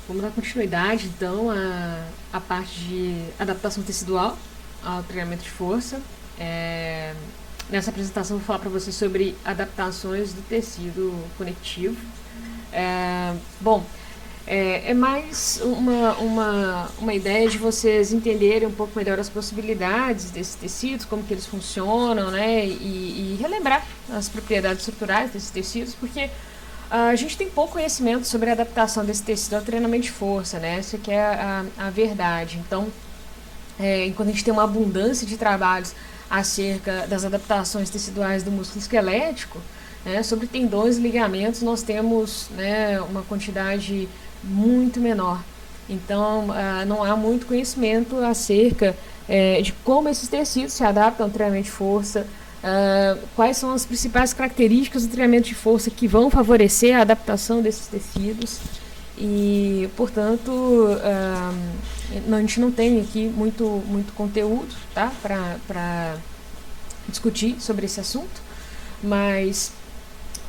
Vamos dar continuidade, então, à parte de adaptação tecidual ao treinamento de força. Nessa apresentação, eu vou falar para vocês sobre adaptações do tecido conectivo. Bom, é mais uma ideia de vocês entenderem um pouco melhor as possibilidades desses tecidos, como que eles funcionam, né? E relembrar as propriedades estruturais desses tecidos, porque a gente tem pouco conhecimento sobre a adaptação desse tecido ao treinamento de força, né? Essa que é a verdade. Então, enquanto a gente tem uma abundância de trabalhos acerca das adaptações teciduais do músculo esquelético, né, sobre tendões e ligamentos nós temos, né, uma quantidade muito menor. Então, não há muito conhecimento acerca de como esses tecidos se adaptam ao treinamento de força, quais são as principais características do treinamento de força que vão favorecer a adaptação desses tecidos. E, portanto, a gente não tem aqui muito conteúdo, tá, para discutir sobre esse assunto, mas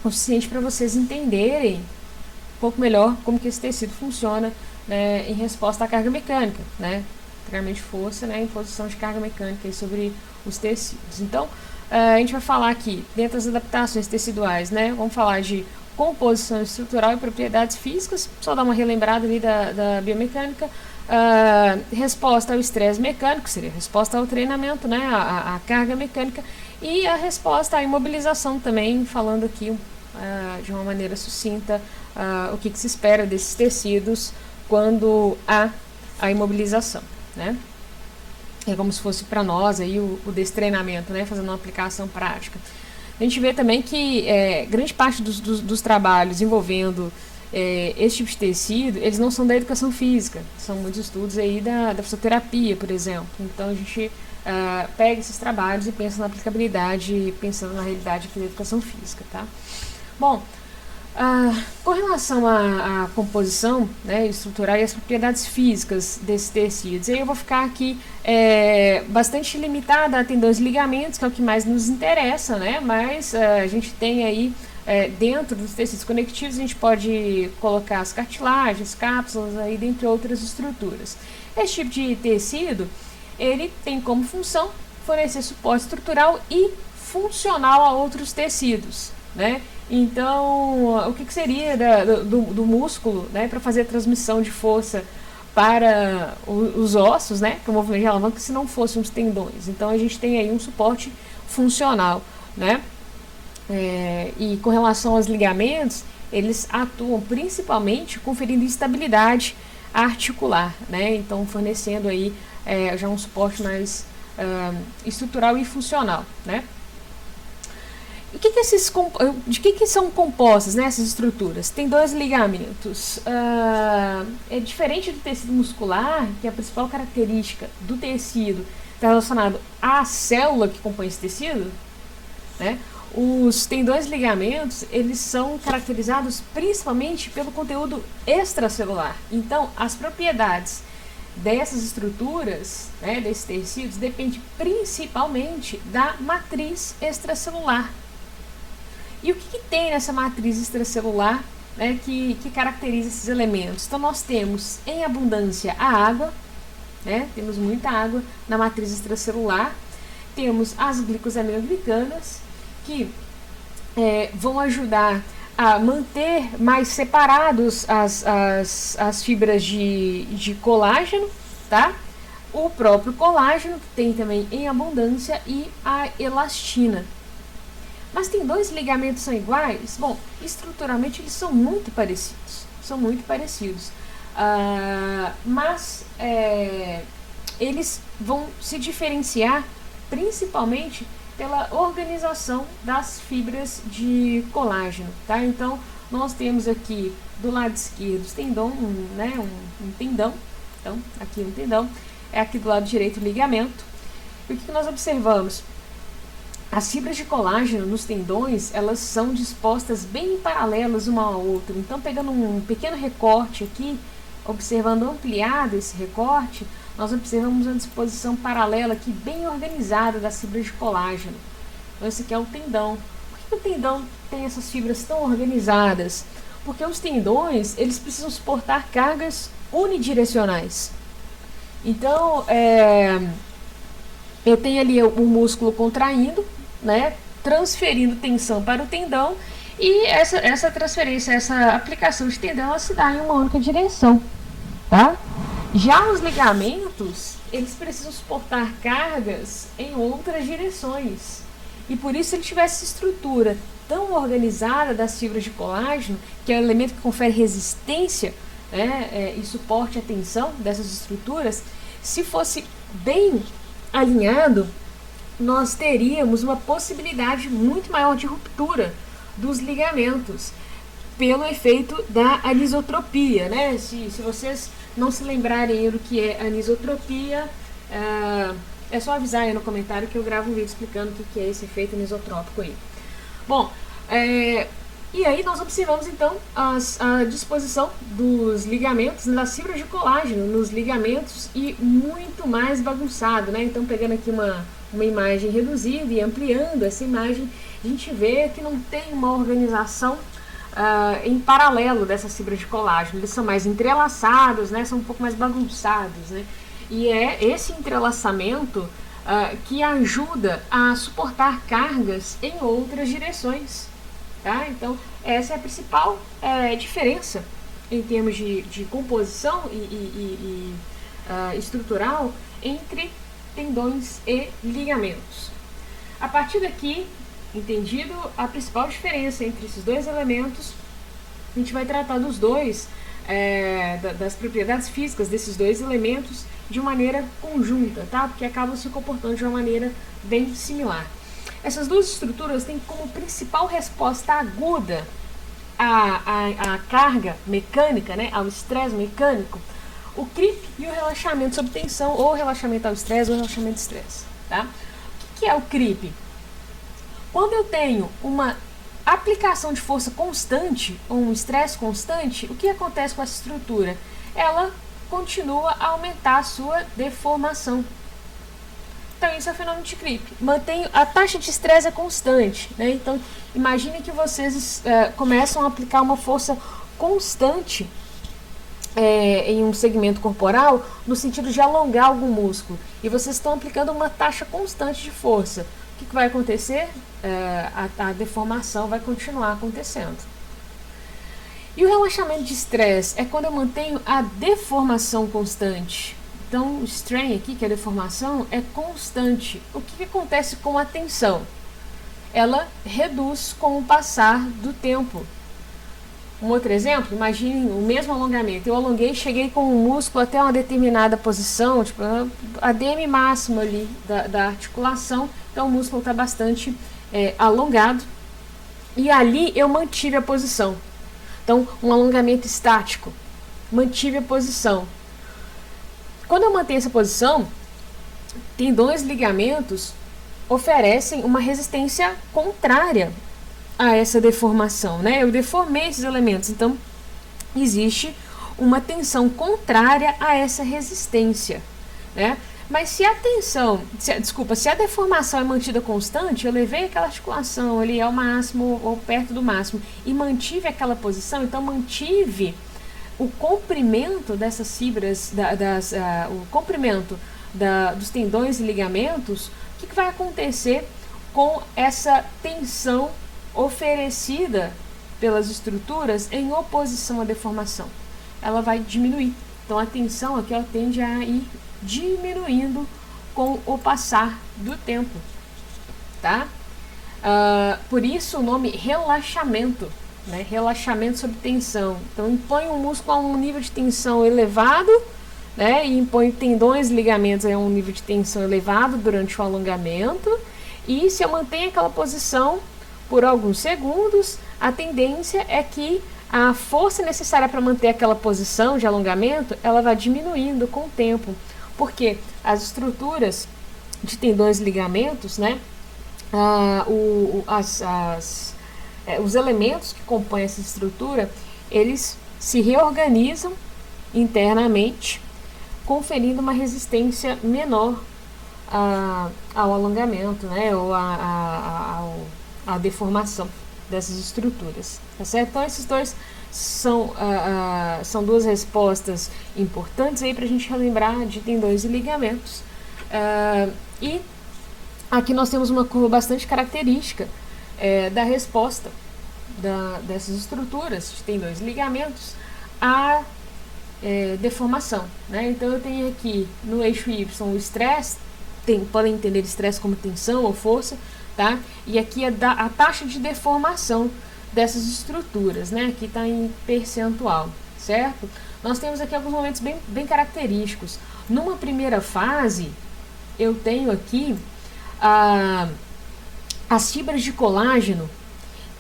o suficiente para vocês entenderem um pouco melhor como que esse tecido funciona, né, em resposta à carga mecânica, né, treinamento de força, né, imposição de carga mecânica sobre os tecidos. Então, a gente vai falar aqui, dentro das adaptações teciduais, né, vamos falar de composição estrutural e propriedades físicas, só dar uma relembrada ali da biomecânica. Resposta ao estresse mecânico, seria resposta ao treinamento, né, a carga mecânica, e a resposta à imobilização também, falando aqui de uma maneira sucinta o que se espera desses tecidos quando há a imobilização, né? É como se fosse para nós aí o destreinamento, né, fazendo uma aplicação prática. A gente vê também que grande parte dos trabalhos envolvendo esse tipo de tecido, eles não são da educação física, são muitos estudos aí da fisioterapia, por exemplo. Então a gente pega esses trabalhos e pensa na aplicabilidade, pensando na realidade aqui da educação física, tá? Bom, com relação à composição, né, estrutural e as propriedades físicas desses tecidos, aí eu vou ficar aqui bastante limitada a tendões e ligamentos, que é o que mais nos interessa, né, mas a gente tem aí, dentro dos tecidos conectivos, a gente pode colocar as cartilagens, cápsulas, aí, dentre outras estruturas. Esse tipo de tecido, ele tem como função fornecer suporte estrutural e funcional a outros tecidos, né? Então, o que seria do músculo, né, para fazer a transmissão de força para os ossos, né, para o movimento de alavanca, se não fossem os tendões? Então, a gente tem aí um suporte funcional, né? E com relação aos ligamentos, eles atuam principalmente conferindo estabilidade articular, né? Então, fornecendo aí já um suporte mais estrutural e funcional, né? De que são compostas, né, essas estruturas? Tem dois ligamentos. É diferente do tecido muscular, que a principal característica do tecido está relacionado à célula que compõe esse tecido, né? Os tendões e ligamentos, eles são caracterizados principalmente pelo conteúdo extracelular. Então, as propriedades dessas estruturas, né, desses tecidos, dependem principalmente da matriz extracelular. E o que tem nessa matriz extracelular, né, que caracteriza esses elementos? Então, nós temos em abundância a água, né, temos muita água na matriz extracelular, temos as glicosaminoglicanas, que vão ajudar a manter mais separados as fibras de colágeno, tá? O próprio colágeno, que tem também em abundância, e a elastina. Mas tem dois ligamentos são iguais? Bom, estruturalmente eles são muito parecidos. Mas eles vão se diferenciar principalmente pela organização das fibras de colágeno, tá? Então, nós temos aqui do lado esquerdo os tendão, né, um tendão. Então, aqui um tendão. Aqui do lado direito o ligamento. E o que nós observamos? As fibras de colágeno nos tendões, elas são dispostas bem paralelas uma à outra. Então, pegando um pequeno recorte aqui, observando ampliado esse recorte, nós observamos uma disposição paralela aqui, bem organizada das fibras de colágeno. Então, esse aqui é o tendão. Por que o tendão tem essas fibras tão organizadas? Porque os tendões, eles precisam suportar cargas unidirecionais. Então, eu tenho ali o músculo contraindo, né, transferindo tensão para o tendão, e essa transferência, essa aplicação de tendão, ela se dá em uma única direção, tá? Já os ligamentos, eles precisam suportar cargas em outras direções. E por isso, se ele tivesse essa estrutura tão organizada das fibras de colágeno, que é o elemento que confere resistência, né, e suporte à tensão dessas estruturas, se fosse bem alinhado, nós teríamos uma possibilidade muito maior de ruptura dos ligamentos, pelo efeito da anisotropia, né? Se vocês não se lembrarem do que é anisotropia, é só avisar aí no comentário que eu gravo um vídeo explicando o que é esse efeito anisotrópico aí. Bom, e aí nós observamos então a disposição dos ligamentos, das fibras de colágeno nos ligamentos, e muito mais bagunçado, né? Então, pegando aqui uma imagem reduzida e ampliando essa imagem, a gente vê que não tem uma organização em paralelo dessas fibras de colágeno. Eles são mais entrelaçados, né? São um pouco mais bagunçados, né? E é esse entrelaçamento que ajuda a suportar cargas em outras direções. Tá? Então, essa é a principal diferença em termos de composição e estrutural entre tendões e ligamentos. A partir daqui, entendido a principal diferença entre esses dois elementos, a gente vai tratar dos dois, das propriedades físicas desses dois elementos de maneira conjunta, tá? Porque acabam se comportando de uma maneira bem similar. Essas duas estruturas têm como principal resposta aguda à carga mecânica, né, ao estresse mecânico, o creep e o relaxamento sob tensão, ou relaxamento ao estresse, ou relaxamento de estresse. Tá? O que é o creep? Quando eu tenho uma aplicação de força constante, ou um estresse constante, o que acontece com essa estrutura? Ela continua a aumentar a sua deformação. Então, isso é o fenômeno de creep. A taxa de estresse é constante, né? Então, imagine que vocês começam a aplicar uma força constante em um segmento corporal, no sentido de alongar algum músculo, e vocês estão aplicando uma taxa constante de força. O que vai acontecer? A deformação vai continuar acontecendo. E o relaxamento de estresse é quando eu mantenho a deformação constante. Então, o strain aqui, que é a deformação, é constante. O que acontece com a tensão? Ela reduz com o passar do tempo. Um outro exemplo, imagine o mesmo alongamento. Eu alonguei, cheguei com o músculo até uma determinada posição, tipo a DM máxima ali da articulação. Então, o músculo está bastante alongado. E ali eu mantive a posição. Então, um alongamento estático. Mantive a posição. Quando eu mantenho essa posição, tendões e ligamentos oferecem uma resistência contrária a essa deformação, né? Eu deformei esses elementos, então existe uma tensão contrária a essa resistência, né? Mas se a se a deformação é mantida constante, eu levei aquela articulação ali ao máximo ou perto do máximo e mantive aquela posição, então mantive o comprimento dessas fibras, o comprimento dos tendões e ligamentos. O que vai acontecer com essa tensão oferecida pelas estruturas em oposição à deformação? Ela vai diminuir. Então, a tensão aqui tende a ir diminuindo com o passar do tempo. Tá? Por isso o nome relaxamento. Né, relaxamento sob tensão. Então, impõe o músculo a um nível de tensão elevado, né, e impõe tendões e ligamentos a um nível de tensão elevado durante o alongamento. E se eu mantenho aquela posição por alguns segundos, a tendência é que a força necessária para manter aquela posição de alongamento, ela vai diminuindo com o tempo. Porque as estruturas de tendões e ligamentos, né, os elementos que compõem essa estrutura, eles se reorganizam internamente, conferindo uma resistência menor ao alongamento, né, ou à deformação. dessas estruturas, tá certo? Então esses dois são duas respostas importantes aí para a gente relembrar de tendões e ligamentos. E aqui nós temos uma curva bastante característica da resposta dessas estruturas de tendões e ligamentos à deformação, né? Então eu tenho aqui no eixo Y o estresse, podem entender estresse como tensão ou força, tá? E aqui a taxa de deformação dessas estruturas, né? Aqui está em percentual, certo? Nós temos aqui alguns momentos bem característicos. Numa primeira fase, eu tenho aqui as fibras de colágeno,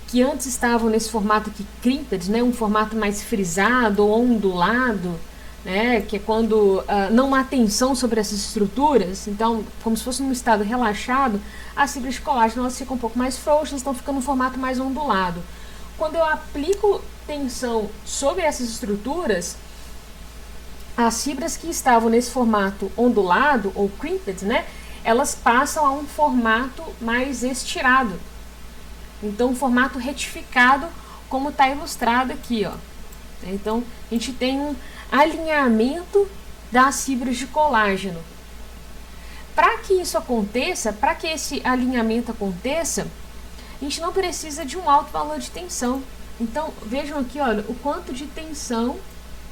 que antes estavam nesse formato aqui crimped, né, um formato mais frisado ou ondulado, né, que é quando não há tensão sobre essas estruturas, então como se fosse num estado relaxado, as fibras de colágeno elas ficam um pouco mais frouxas, estão ficando um formato mais ondulado. Quando eu aplico tensão sobre essas estruturas, as fibras que estavam nesse formato ondulado ou crimped, né, elas passam a um formato mais estirado. Então, um formato retificado, como está ilustrado aqui, ó. Então, a gente tem um alinhamento das fibras de colágeno. Para que isso aconteça, para que esse alinhamento aconteça, a gente não precisa de um alto valor de tensão. Então, vejam aqui, olha, o quanto de tensão,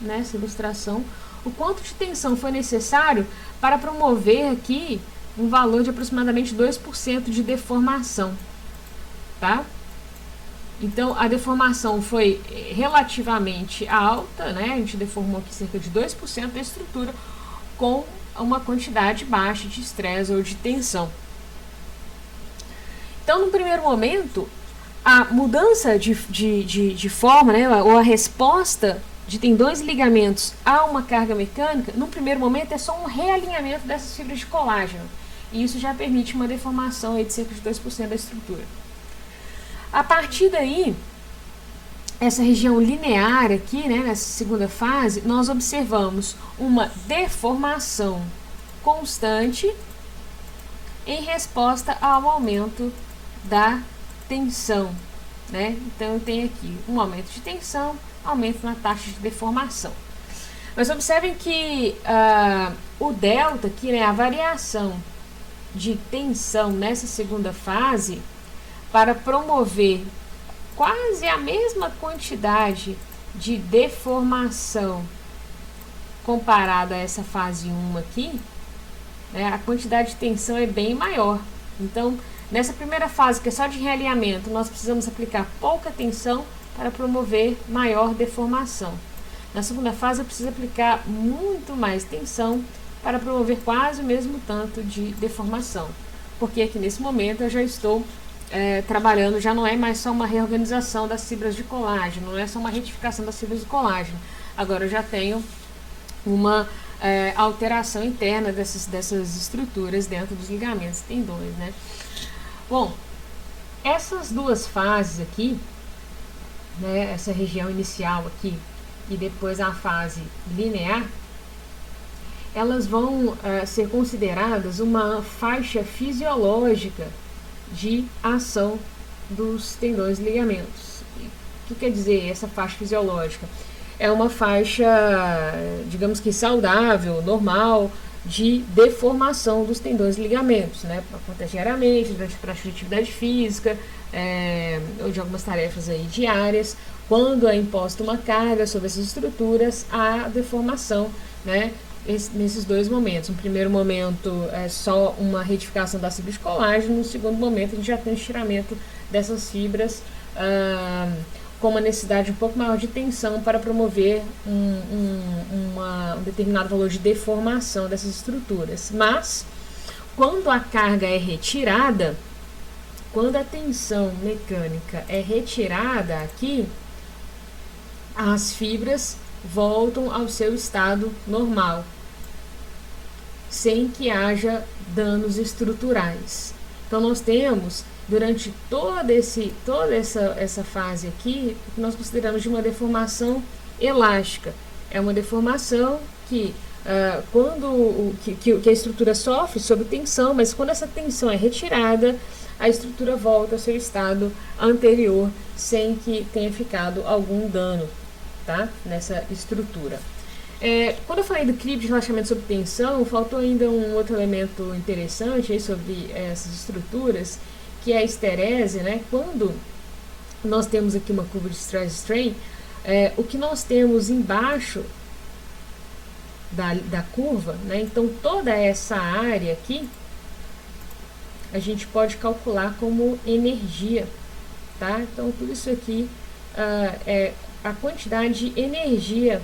nessa ilustração, o quanto de tensão foi necessário para promover aqui um valor de aproximadamente 2% de deformação. Tá? Então a deformação foi relativamente alta, né? A gente deformou aqui cerca de 2% da estrutura com uma quantidade baixa de estresse ou de tensão. Então, no primeiro momento, a mudança de forma, né, ou a resposta de tendões e ligamentos a uma carga mecânica, no primeiro momento é só um realinhamento dessas fibras de colágeno. E isso já permite uma deformação aí de cerca de 2% da estrutura. A partir daí, essa região linear aqui, né, nessa segunda fase, nós observamos uma deformação constante em resposta ao aumento da tensão, né? Então eu tenho aqui um aumento de tensão, aumento na taxa de deformação. Mas observem que o delta aqui, né, a variação de tensão nessa segunda fase, para promover quase a mesma quantidade de deformação comparada a essa fase 1 aqui, né, a quantidade de tensão é bem maior. Então, nessa primeira fase, que é só de realinhamento, nós precisamos aplicar pouca tensão para promover maior deformação. Na segunda fase, eu preciso aplicar muito mais tensão para promover quase o mesmo tanto de deformação. Porque aqui nesse momento eu já estou trabalhando, já não é mais só uma reorganização das fibras de colágeno, não é só uma retificação das fibras de colágeno. Agora eu já tenho uma alteração interna dessas estruturas dentro dos ligamentos e tendões, né? Bom, essas duas fases aqui, né, essa região inicial aqui e depois a fase linear, elas vão ser consideradas uma faixa fisiológica de ação dos tendões e ligamentos. O que quer dizer essa faixa fisiológica? É uma faixa, digamos que saudável, normal, de deformação dos tendões e ligamentos, né? Acontece diariamente, durante a prática de atividade física, ou de algumas tarefas aí diárias. Quando é imposta uma carga sobre essas estruturas, há deformação, né? Nesses dois momentos. No primeiro momento é só uma retificação das fibras de colágeno, no segundo momento a gente já tem um estiramento dessas fibras com uma necessidade um pouco maior de tensão para promover um determinado valor de deformação dessas estruturas. Mas, quando a carga é retirada, quando a tensão mecânica é retirada aqui, as fibras voltam ao seu estado normal, sem que haja danos estruturais. Então nós temos, durante toda essa fase aqui, o que nós consideramos de uma deformação elástica. É uma deformação que que a estrutura sofre sob tensão, mas quando essa tensão é retirada, a estrutura volta ao seu estado anterior sem que tenha ficado algum dano, tá? Nessa estrutura. Quando eu falei do CRIP de relaxamento sob tensão, faltou ainda um outro elemento interessante aí sobre essas estruturas, que é a esterese, né? Quando nós temos aqui uma curva de stress-strain, o que nós temos embaixo da curva, né? Então toda essa área aqui a gente pode calcular como energia, tá? Então tudo isso aqui é a quantidade de energia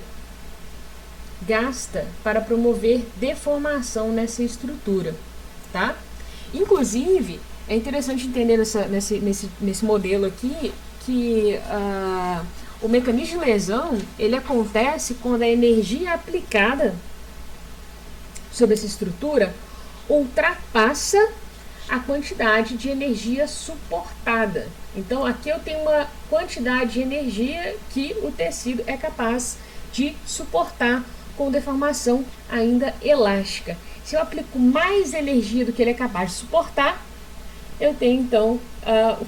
gasta para promover deformação nessa estrutura, tá? Inclusive, é interessante entender nesse modelo aqui que o mecanismo de lesão, ele acontece quando a energia aplicada sobre essa estrutura ultrapassa a quantidade de energia suportada. Então, aqui eu tenho uma quantidade de energia que o tecido é capaz de suportar com deformação ainda elástica. Se eu aplico mais energia do que ele é capaz de suportar, eu tenho então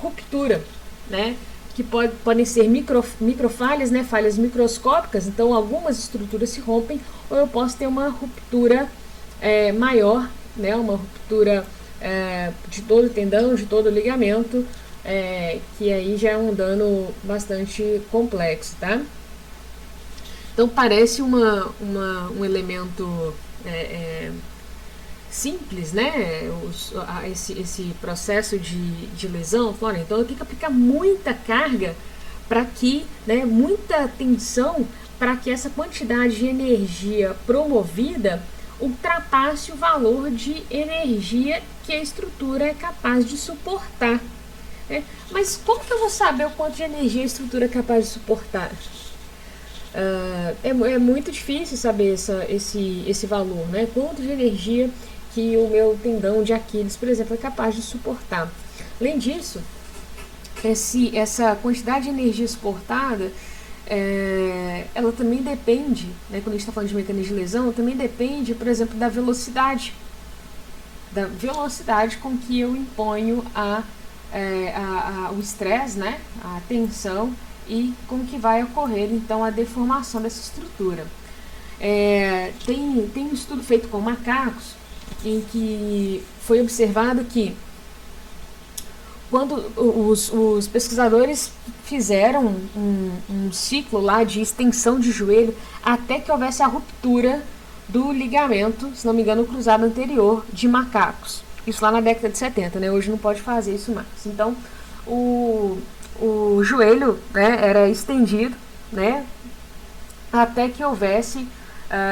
ruptura, né? Que podem ser microfalhas, né? Falhas microscópicas, então algumas estruturas se rompem, ou eu posso ter uma ruptura maior, né? Uma ruptura de todo o tendão, de todo o ligamento, que aí já é um dano bastante complexo, tá? Então parece um elemento simples, né? Esse processo de lesão. Olha, então eu tenho que aplicar muita carga para que, né, muita tensão para que essa quantidade de energia promovida ultrapasse o valor de energia que a estrutura é capaz de suportar, né? Mas como que eu vou saber o quanto de energia a estrutura é capaz de suportar? É muito difícil saber esse valor, né? Quanto de energia que o meu tendão de Aquiles, por exemplo, é capaz de suportar. Além disso, essa quantidade de energia suportada, ela também depende, né, quando a gente está falando de mecanismo de lesão, também depende, por exemplo, da velocidade com que eu imponho o estresse, né, a tensão, e como que vai ocorrer então a deformação dessa estrutura. Tem um estudo feito com macacos em que foi observado que quando os pesquisadores fizeram um ciclo lá de extensão de joelho até que houvesse a ruptura do ligamento, se não me engano, cruzado anterior de macacos. Isso lá na década de 70, né? Hoje não pode fazer isso mais. Então, o joelho, né, era estendido, né, até que houvesse,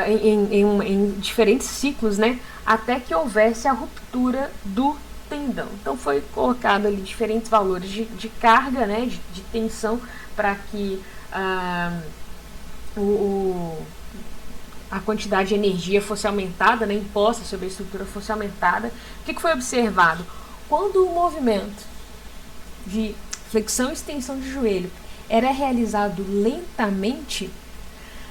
em diferentes ciclos, né, até que houvesse a ruptura do tendão. Então foi colocado ali diferentes valores de carga, né, de tensão, para que a quantidade de energia fosse aumentada, né, imposta sobre a estrutura fosse aumentada. O que foi observado? Quando o movimento de flexão e extensão de joelho era realizado lentamente,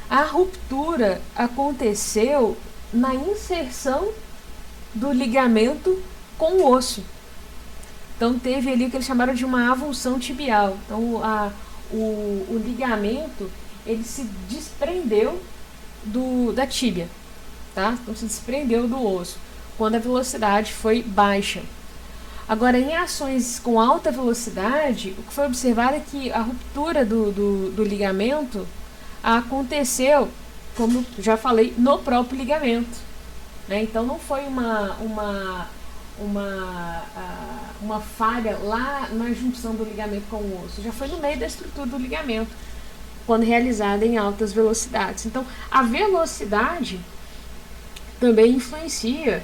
a ruptura aconteceu na inserção do ligamento com o osso. Então teve ali o que eles chamaram de uma avulsão tibial. Então o ligamento, ele se desprendeu da tíbia, tá? Então se desprendeu do osso quando a velocidade foi baixa. Agora, em ações com alta velocidade, o que foi observado é que a ruptura do ligamento aconteceu, como já falei, no próprio ligamento, né? Então não foi uma falha lá na junção do ligamento com o osso, já foi no meio da estrutura do ligamento, quando realizada em altas velocidades. Então a velocidade também influencia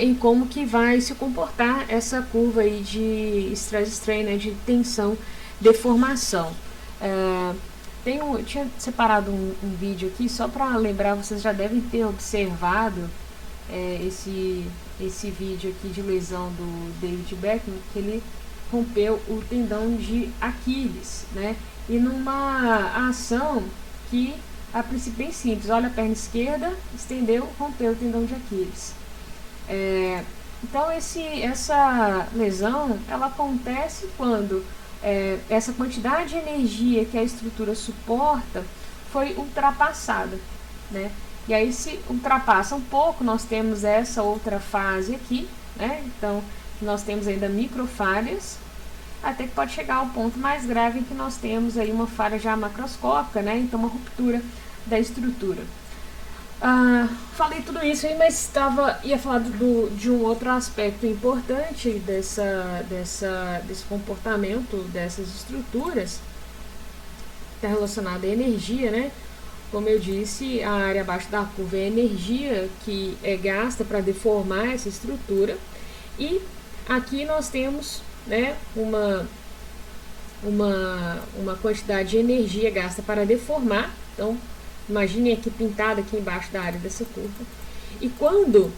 em como que vai se comportar essa curva aí de stress-strain, né, de tensão, deformação. Tinha separado um vídeo aqui só para lembrar, vocês já devem ter observado esse vídeo aqui de lesão do David Beckham, que ele rompeu o tendão de Aquiles, né? E numa ação que a princípio bem simples, olha a perna esquerda, estendeu, rompeu o tendão de Aquiles. Então essa lesão ela acontece quando essa quantidade de energia que a estrutura suporta foi ultrapassada, né? E aí se ultrapassa um pouco, nós temos essa outra fase aqui, né? Então nós temos ainda microfalhas, até que pode chegar ao ponto mais grave em que nós temos aí uma falha já macroscópica, né? Então uma ruptura da estrutura. Falei tudo isso aí, mas ia falar de um outro aspecto importante desse comportamento dessas estruturas, está relacionado à energia, né? Como eu disse, a área abaixo da curva é a energia que é gasta para deformar essa estrutura, e aqui nós temos, né, uma quantidade de energia gasta para deformar. Então imagine aqui pintado aqui embaixo da área dessa curva. E quando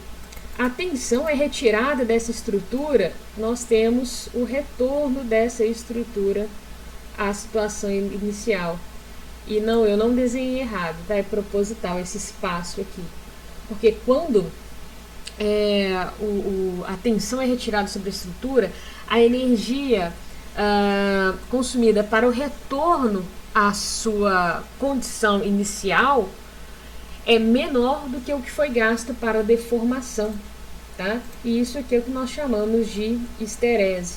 a tensão é retirada dessa estrutura, nós temos o retorno dessa estrutura à situação inicial. E não, eu não desenhei errado, tá? É proposital esse espaço aqui. Porque quando a tensão é retirada sobre a estrutura, a energia consumida para o retorno à sua condição inicial é menor do que o que foi gasto para a deformação, tá? E isso aqui é o que nós chamamos de esterese.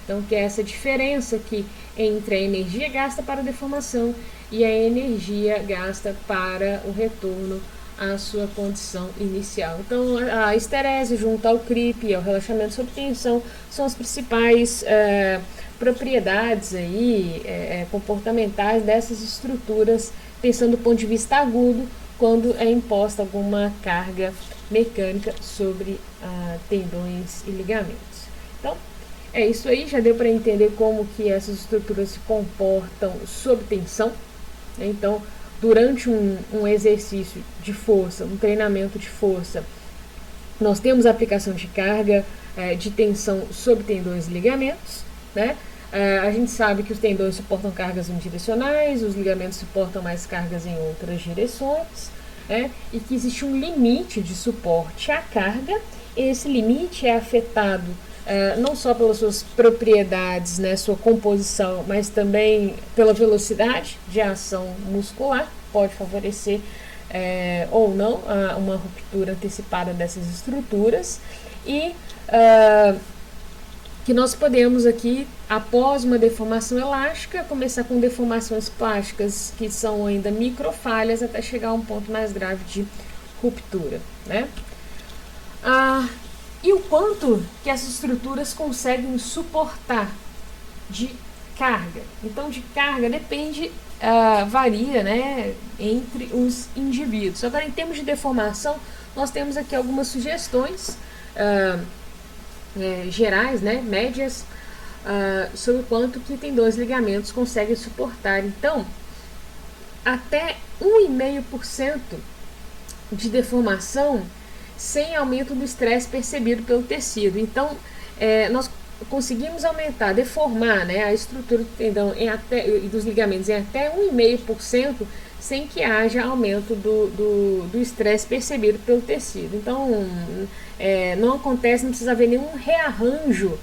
Então, que é essa diferença aqui entre a energia gasta para a deformação e a energia gasta para o retorno à sua condição inicial. Então, a esterese junto ao CRIP e ao relaxamento sob tensão são as principais propriedades aí, comportamentais dessas estruturas, pensando do ponto de vista agudo, quando é imposta alguma carga mecânica sobre tendões e ligamentos. Então, é isso aí, já deu para entender como que essas estruturas se comportam sob tensão. Então, durante um exercício de força, um treinamento de força, nós temos a aplicação de carga de tensão sobre tendões e ligamentos, né? A gente sabe que os tendões suportam cargas unidirecionais, os ligamentos suportam mais cargas em outras direções, né? E que existe um limite de suporte à carga. Esse limite é afetado não só pelas suas propriedades, né, sua composição, mas também pela velocidade de ação muscular, pode favorecer ou não uma ruptura antecipada dessas estruturas, e que nós podemos aqui, após uma deformação elástica, começar com deformações plásticas que são ainda microfalhas até chegar a um ponto mais grave de ruptura, né? E o quanto que essas estruturas conseguem suportar de carga. Então, de carga depende, varia, né, entre os indivíduos. Agora, em termos de deformação, nós temos aqui algumas sugestões gerais, né, médias, sobre o quanto que tendões e ligamentos conseguem suportar. Então, até 1,5% de deformação sem aumento do estresse percebido pelo tecido. Então, nós conseguimos deformar, né, a estrutura do tendão e dos ligamentos em até 1,5% sem que haja aumento do estresse percebido pelo tecido. Então, não acontece, não precisa haver nenhum rearranjo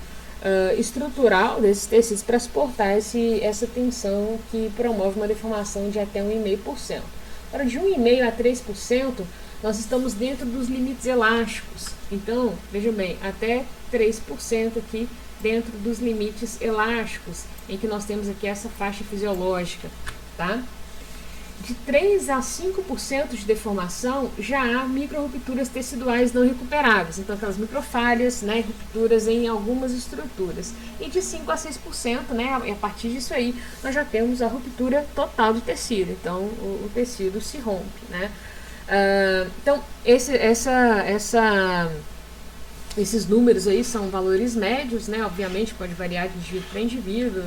estrutural desses tecidos para suportar essa tensão que promove uma deformação de até 1,5%. Agora, de 1,5% a 3%, nós estamos dentro dos limites elásticos. Então, vejam bem, até 3% aqui dentro dos limites elásticos, em que nós temos aqui essa faixa fisiológica, tá? De 3 a 5% de deformação, já há microrupturas teciduais não recuperáveis, então aquelas microfalhas, né, rupturas em algumas estruturas. E de 5 a 6%, né, a partir disso aí, nós já temos a ruptura total do tecido, então o tecido se rompe, né. Então, esses números aí são valores médios, né? Obviamente pode variar de indivíduo para indivíduo,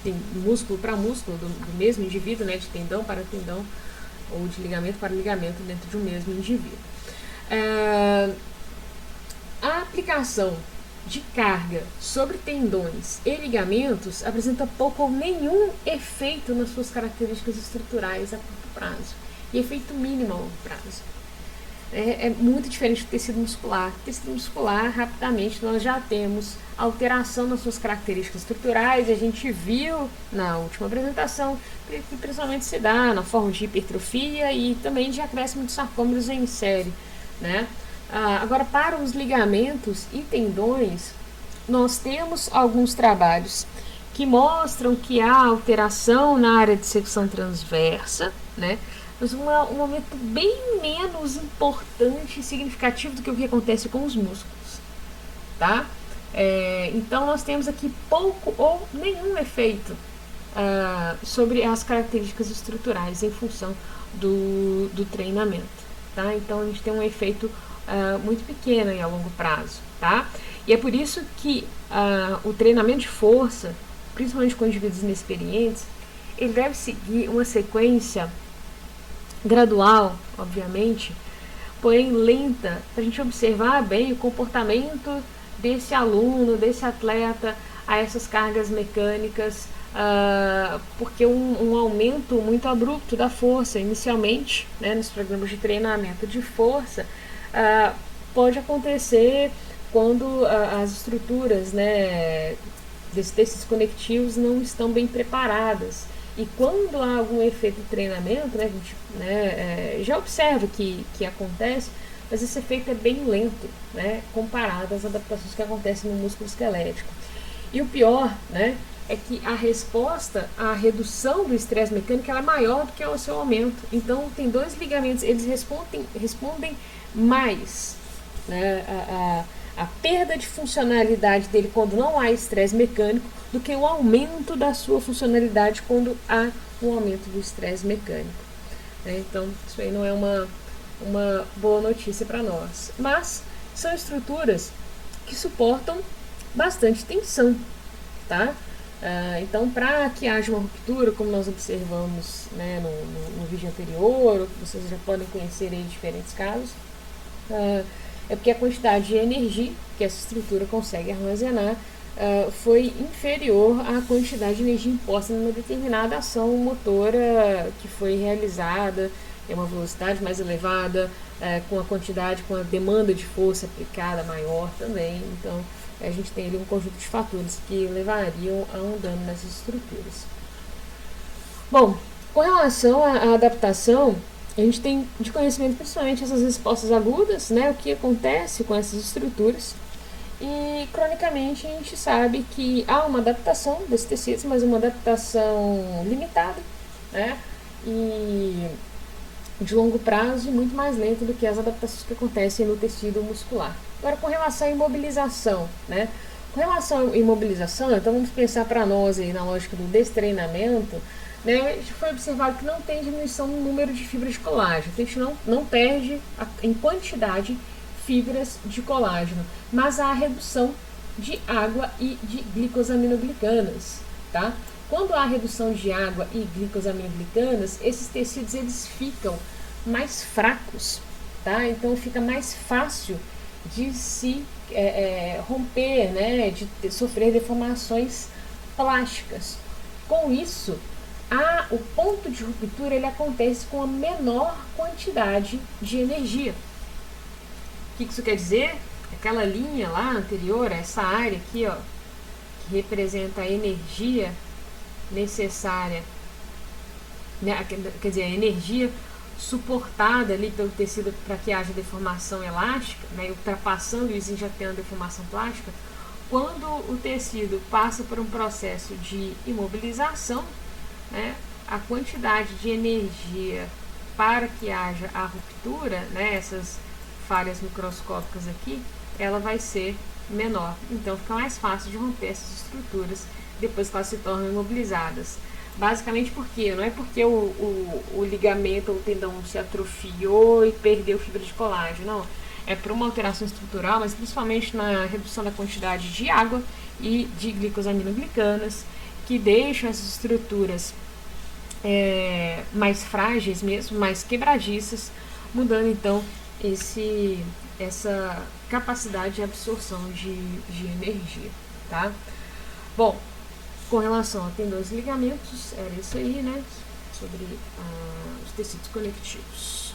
de músculo para músculo do mesmo indivíduo, né? De tendão para tendão ou de ligamento para ligamento dentro de um mesmo indivíduo. A aplicação de carga sobre tendões e ligamentos apresenta pouco ou nenhum efeito nas suas características estruturais a curto prazo e efeito mínimo a longo prazo. é muito diferente do tecido muscular. O tecido muscular, rapidamente, nós já temos alteração nas suas características estruturais, e a gente viu na última apresentação que principalmente se dá na forma de hipertrofia e também de acréscimo de sarcômeros em série, né? Agora, para os ligamentos e tendões, nós temos alguns trabalhos que mostram que há alteração na área de secção transversa, né? Mas um momento bem menos importante e significativo do que o que acontece com os músculos, tá? Então nós temos aqui pouco ou nenhum efeito sobre as características estruturais em função do treinamento, tá? Então a gente tem um efeito muito pequeno aí a longo prazo, tá? E é por isso que o treinamento de força, principalmente com indivíduos inexperientes, ele deve seguir uma sequência gradual, obviamente, porém lenta, para a gente observar bem o comportamento desse aluno, desse atleta a essas cargas mecânicas, porque um aumento muito abrupto da força inicialmente, né, nos programas de treinamento de força, pode acontecer quando as estruturas, né, desses tecidos conectivos não estão bem preparadas. E quando há algum efeito de treinamento, né, a gente já observa que acontece, mas esse efeito é bem lento, né, comparado às adaptações que acontecem no músculo esquelético. E o pior, né, é que a resposta à redução do estresse mecânico ela é maior do que o seu aumento. Então, tem dois ligamentos, eles respondem mais, né, a perda de funcionalidade dele quando não há estresse mecânico do que o aumento da sua funcionalidade quando há um aumento do estresse mecânico. Então, isso aí não é uma boa notícia para nós. Mas são estruturas que suportam bastante tensão, tá? Então, para que haja uma ruptura, como nós observamos, né, no vídeo anterior, ou que vocês já podem conhecer em diferentes casos, é porque a quantidade de energia que essa estrutura consegue armazenar foi inferior à quantidade de energia imposta numa determinada ação motora que foi realizada em uma velocidade mais elevada, com a demanda de força aplicada maior também. Então, a gente tem ali um conjunto de fatores que levariam a um dano nessas estruturas. Bom, com relação à adaptação, a gente tem de conhecimento principalmente essas respostas agudas, né, o que acontece com essas estruturas. E cronicamente a gente sabe que há uma adaptação desses tecidos, mas uma adaptação limitada, né, e de longo prazo e muito mais lenta do que as adaptações que acontecem no tecido muscular. Agora, com relação à imobilização, né? Com relação à imobilização, então vamos pensar para nós aí na lógica do destreinamento, né? Foi observado que não tem diminuição no número de fibras de colágeno, a gente não perde em quantidade fibras de colágeno, mas há redução de água e de glicosaminoglicanas, tá? Quando há redução de água e glicosaminoglicanas, esses tecidos eles ficam mais fracos, tá? Então fica mais fácil de se romper, né? De sofrer deformações plásticas. Com isso, o ponto de ruptura ele acontece com a menor quantidade de energia. O que isso quer dizer? Aquela linha lá anterior, essa área aqui, ó, que representa a energia necessária, né, quer dizer, a energia suportada ali pelo tecido para que haja deformação elástica, né, ultrapassando isso e já tendo deformação plástica, quando o tecido passa por um processo de imobilização, né, a quantidade de energia para que haja a ruptura, né, essas falhas microscópicas aqui, ela vai ser menor. Então fica mais fácil de romper essas estruturas depois que elas se tornam imobilizadas. Basicamente porque não é porque o ligamento ou o tendão se atrofiou e perdeu fibra de colágeno, não. É por uma alteração estrutural, mas principalmente na redução da quantidade de água e de glicosaminoglicanas, que deixam essas estruturas mais frágeis mesmo, mais quebradiças, mudando então essa capacidade de absorção de energia, tá? Bom, com relação a tendões e ligamentos, era isso aí, né? Sobre os tecidos conectivos.